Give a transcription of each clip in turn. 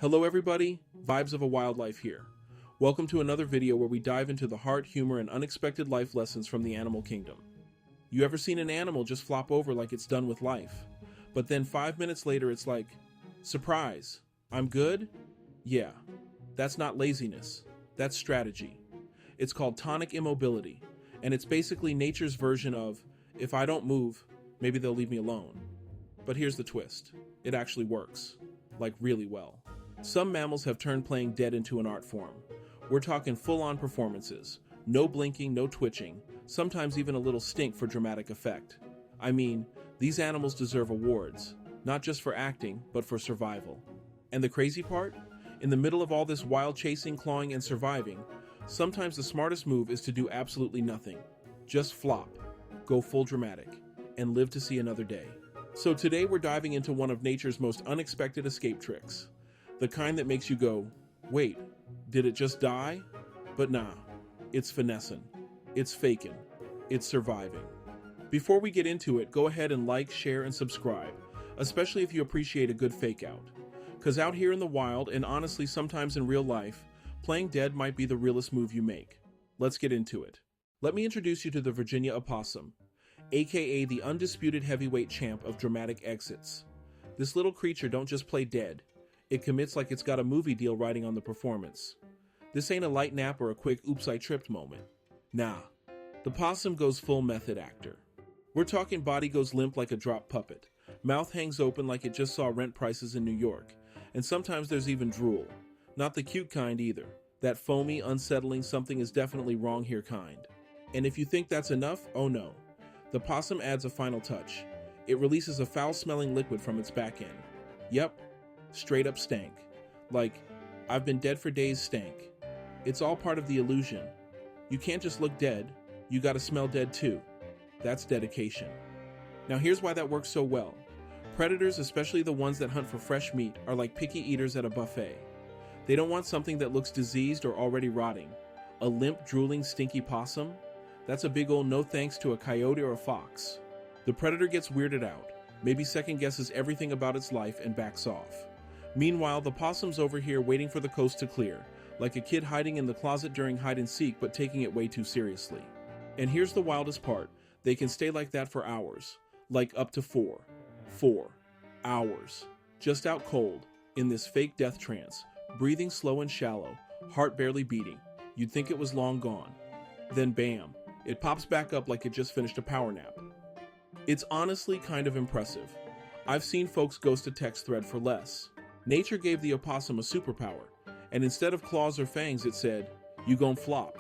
Hello everybody, Vibes of a Wildlife here. Welcome to another video where we dive into the heart, humor, and unexpected life lessons from the animal kingdom. You ever seen an animal just flop over like it's done with life? But then 5 minutes later it's like, surprise, I'm good? Yeah, that's not laziness, that's strategy. It's called tonic immobility, and it's basically nature's version of, if I don't move, maybe they'll leave me alone. But here's the twist, it actually works, like really well. Some mammals have turned playing dead into an art form. We're talking full-on performances. No blinking, no twitching, sometimes even a little stink for dramatic effect. I mean, these animals deserve awards, not just for acting, but for survival. And the crazy part? In the middle of all this wild chasing, clawing, and surviving, sometimes the smartest move is to do absolutely nothing. Just flop, go full dramatic, and live to see another day. So today we're diving into one of nature's most unexpected escape tricks. The kind that makes you go, wait, did it just die? But nah, it's finessing, it's faking, it's surviving. Before we get into it, go ahead and like, share, and subscribe, especially if you appreciate a good fake out. Cause out here in the wild, and honestly sometimes in real life, playing dead might be the realest move you make. Let's get into it. Let me introduce you to the Virginia opossum, aka the undisputed heavyweight champ of dramatic exits. This little creature don't just play dead. It commits like it's got a movie deal riding on the performance. This ain't a light nap or a quick oops I tripped moment. Nah, the possum goes full method actor. We're talking body goes limp like a drop puppet, mouth hangs open like it just saw rent prices in New York, and sometimes there's even drool. Not the cute kind either, that foamy, unsettling something is definitely wrong here kind. And if you think that's enough, oh no. The possum adds a final touch. It releases a foul-smelling liquid from its back end. Yep. Straight up stank. Like, I've been dead for days stank. It's all part of the illusion. You can't just look dead, you gotta smell dead too. That's dedication. Now here's why that works so well. Predators, especially the ones that hunt for fresh meat, are like picky eaters at a buffet. They don't want something that looks diseased or already rotting. A limp, drooling, stinky possum? That's a big old no thanks to a coyote or a fox. The predator gets weirded out, maybe second guesses everything about its life and backs off. Meanwhile, the possum's over here waiting for the coast to clear, like a kid hiding in the closet during hide and seek but taking it way too seriously. And here's the wildest part, they can stay like that for hours, like up to 4 hours, just out cold, in this fake death trance, breathing slow and shallow, heart barely beating. You'd think it was long gone. Then bam, it pops back up like it just finished a power nap. It's honestly kind of impressive. I've seen folks ghost a text thread for less. Nature gave the opossum a superpower, and instead of claws or fangs it said, you gon' flop,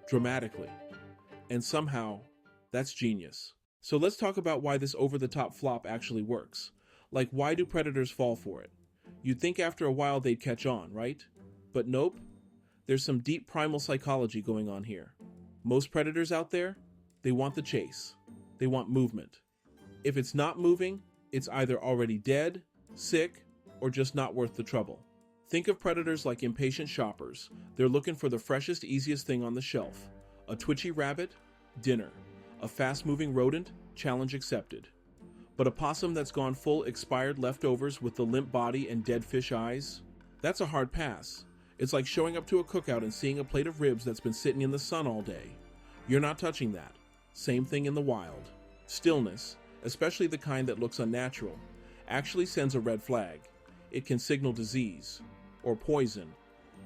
dramatically. And somehow, that's genius. So let's talk about why this over-the-top flop actually works. Like, why do predators fall for it? You'd think after a while they'd catch on, right? But nope, there's some deep primal psychology going on here. Most predators out there, they want the chase. They want movement. If it's not moving, it's either already dead, sick, or just not worth the trouble. Think of predators like impatient shoppers. They're looking for the freshest, easiest thing on the shelf. A twitchy rabbit? Dinner. A fast-moving rodent? Challenge accepted. But a possum that's gone full expired leftovers with the limp body and dead fish eyes? That's a hard pass. It's like showing up to a cookout and seeing a plate of ribs that's been sitting in the sun all day. You're not touching that. Same thing in the wild. Stillness, especially the kind that looks unnatural, actually sends a red flag. It can signal disease, or poison,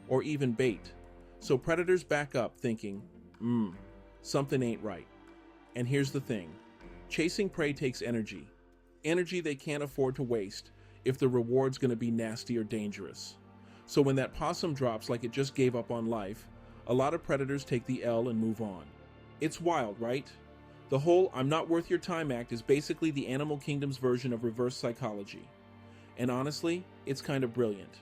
or even bait. So predators back up thinking, something ain't right. And here's the thing. Chasing prey takes energy. Energy they can't afford to waste if the reward's gonna be nasty or dangerous. So when that possum drops like it just gave up on life, a lot of predators take the L and move on. It's wild, right? The whole I'm not worth your time act is basically the animal kingdom's version of reverse psychology. And honestly, it's kind of brilliant.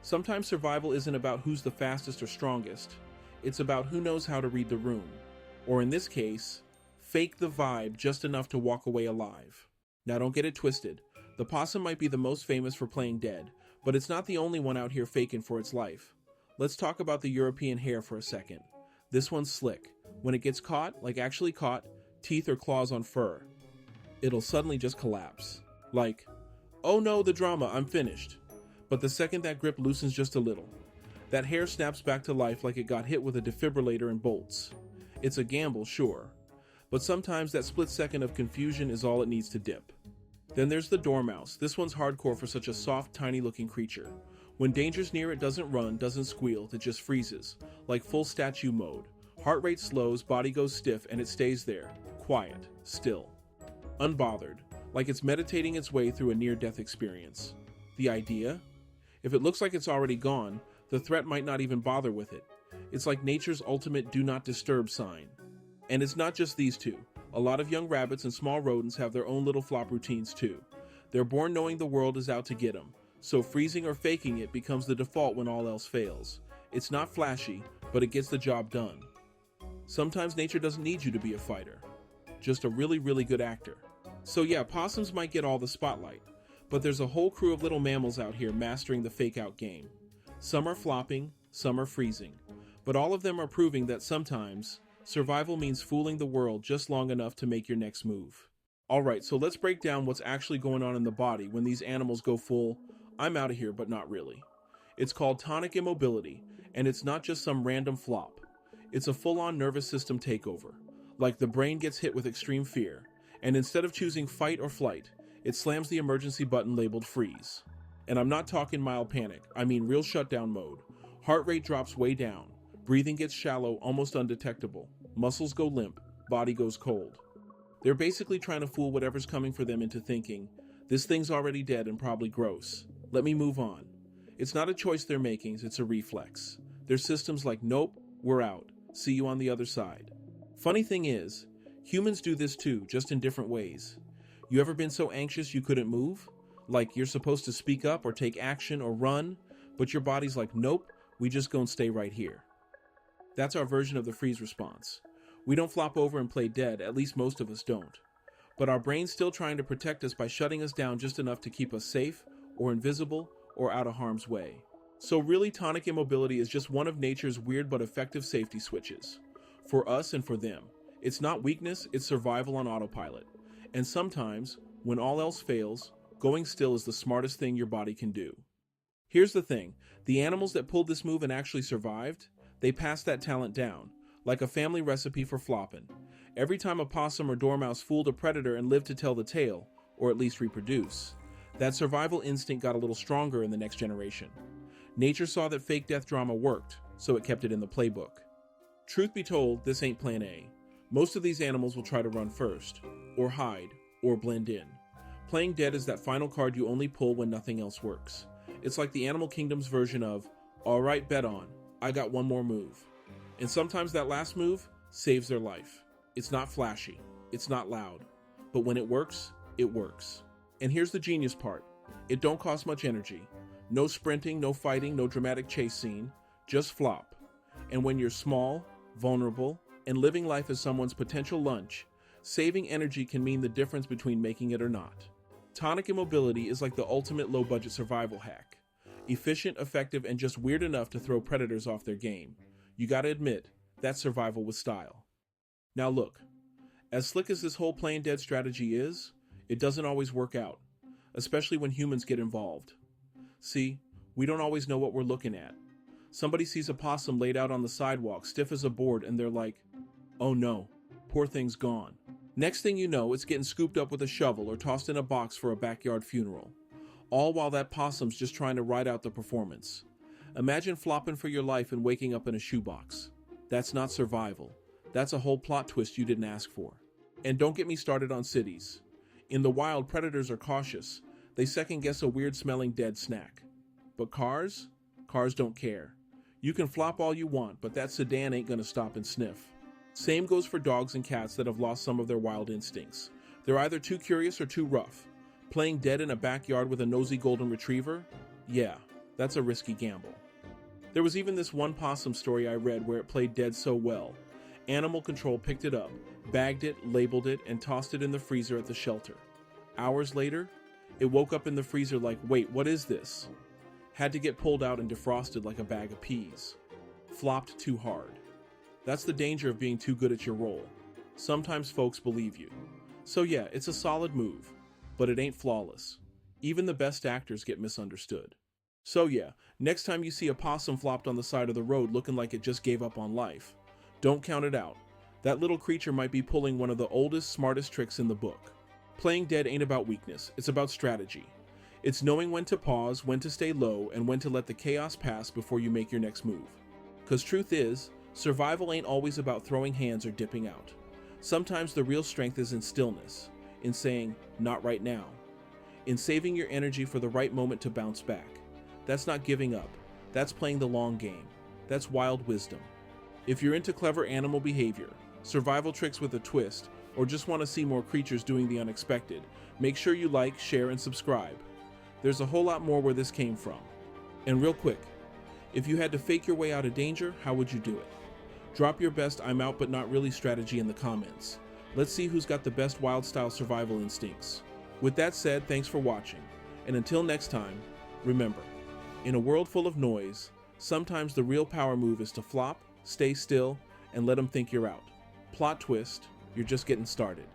Sometimes survival isn't about who's the fastest or strongest. It's about who knows how to read the room. Or in this case, fake the vibe just enough to walk away alive. Now don't get it twisted. The possum might be the most famous for playing dead, but it's not the only one out here faking for its life. Let's talk about the European hare for a second. This one's slick. When it gets caught, like actually caught, teeth or claws on fur, it'll suddenly just collapse. Like, oh no, the drama, I'm finished. But the second that grip loosens just a little, that hare snaps back to life like it got hit with a defibrillator and bolts. It's a gamble, sure, but sometimes that split second of confusion is all it needs to dip. Then there's the dormouse. This one's hardcore for such a soft, tiny-looking creature. When danger's near, it doesn't run, doesn't squeal, it just freezes, like full statue mode. Heart rate slows, body goes stiff, and it stays there, quiet, still, unbothered, like it's meditating its way through a near-death experience. The idea? If it looks like it's already gone, the threat might not even bother with it. It's like nature's ultimate do not disturb sign. And it's not just these two. A lot of young rabbits and small rodents have their own little flop routines too. They're born knowing the world is out to get them, so freezing or faking it becomes the default when all else fails. It's not flashy, but it gets the job done. Sometimes nature doesn't need you to be a fighter, just a really, really good actor. So yeah, possums might get all the spotlight, but there's a whole crew of little mammals out here mastering the fake-out game. Some are flopping, some are freezing, but all of them are proving that sometimes survival means fooling the world just long enough to make your next move. Alright, so let's break down what's actually going on in the body when these animals go full, I'm out of here, but not really. It's called tonic immobility, and it's not just some random flop. It's a full-on nervous system takeover. Like the brain gets hit with extreme fear, and instead of choosing fight or flight, it slams the emergency button labeled freeze. And I'm not talking mild panic, I mean real shutdown mode. Heart rate drops way down, breathing gets shallow, almost undetectable, muscles go limp, body goes cold. They're basically trying to fool whatever's coming for them into thinking, this thing's already dead and probably gross. Let me move on. It's not a choice they're making, it's a reflex. Their system's like, nope, we're out. See you on the other side. Funny thing is, humans do this too, just in different ways. You ever been so anxious you couldn't move? Like you're supposed to speak up or take action or run, but your body's like, nope, we just gonna stay right here. That's our version of the freeze response. We don't flop over and play dead, at least most of us don't. But our brain's still trying to protect us by shutting us down just enough to keep us safe, or invisible, or out of harm's way. So really, tonic immobility is just one of nature's weird but effective safety switches. For us and for them. It's not weakness, it's survival on autopilot. And sometimes, when all else fails, going still is the smartest thing your body can do. Here's the thing, the animals that pulled this move and actually survived, they passed that talent down, like a family recipe for flopping. Every time a possum or dormouse fooled a predator and lived to tell the tale, or at least reproduce, that survival instinct got a little stronger in the next generation. Nature saw that fake death drama worked, so it kept it in the playbook. Truth be told, this ain't plan A. Most of these animals will try to run first, or hide, or blend in. Playing dead is that final card you only pull when nothing else works. It's like the animal kingdom's version of, alright, bet on, I got one more move. And sometimes that last move saves their life. It's not flashy, it's not loud, but when it works, it works. And here's the genius part. It don't cost much energy. No sprinting, no fighting, no dramatic chase scene. Just flop. And when you're small, vulnerable, and living life as someone's potential lunch, saving energy can mean the difference between making it or not. Tonic immobility is like the ultimate low-budget survival hack. Efficient, effective, and just weird enough to throw predators off their game. You gotta admit, that's survival with style. Now look, as slick as this whole playing dead strategy is, it doesn't always work out, especially when humans get involved. See, we don't always know what we're looking at. Somebody sees a possum laid out on the sidewalk, stiff as a board, and they're like, oh no, poor thing's gone. Next thing you know, it's getting scooped up with a shovel or tossed in a box for a backyard funeral. All while that possum's just trying to ride out the performance. Imagine flopping for your life and waking up in a shoebox. That's not survival. That's a whole plot twist you didn't ask for. And don't get me started on cities. In the wild, predators are cautious. They second-guess a weird-smelling dead snack. But cars? Cars don't care. You can flop all you want, but that sedan ain't gonna stop and sniff. Same goes for dogs and cats that have lost some of their wild instincts. They're either too curious or too rough. Playing dead in a backyard with a nosy golden retriever? Yeah, that's a risky gamble. There was even this one possum story I read where it played dead so well. Animal control picked it up, bagged it, labeled it, and tossed it in the freezer at the shelter. Hours later, it woke up in the freezer like, wait, what is this? Had to get pulled out and defrosted like a bag of peas. Flopped too hard. That's the danger of being too good at your role. Sometimes folks believe you. So yeah, it's a solid move, but it ain't flawless. Even the best actors get misunderstood. So yeah, next time you see a possum flopped on the side of the road looking like it just gave up on life, don't count it out. That little creature might be pulling one of the oldest, smartest tricks in the book. Playing dead ain't about weakness, it's about strategy. It's knowing when to pause, when to stay low, and when to let the chaos pass before you make your next move. 'Cause truth is, survival ain't always about throwing hands or dipping out. Sometimes the real strength is in stillness, in saying, not right now, in saving your energy for the right moment to bounce back. That's not giving up, that's playing the long game, that's wild wisdom. If you're into clever animal behavior, survival tricks with a twist, or just want to see more creatures doing the unexpected, make sure you like, share, and subscribe. There's a whole lot more where this came from. And real quick, if you had to fake your way out of danger, how would you do it? Drop your best I'm out but not really strategy in the comments. Let's see who's got the best wild style survival instincts. With that said, thanks for watching, and until next time, remember, in a world full of noise, sometimes the real power move is to flop, stay still, and let them think you're out. Plot twist, you're just getting started.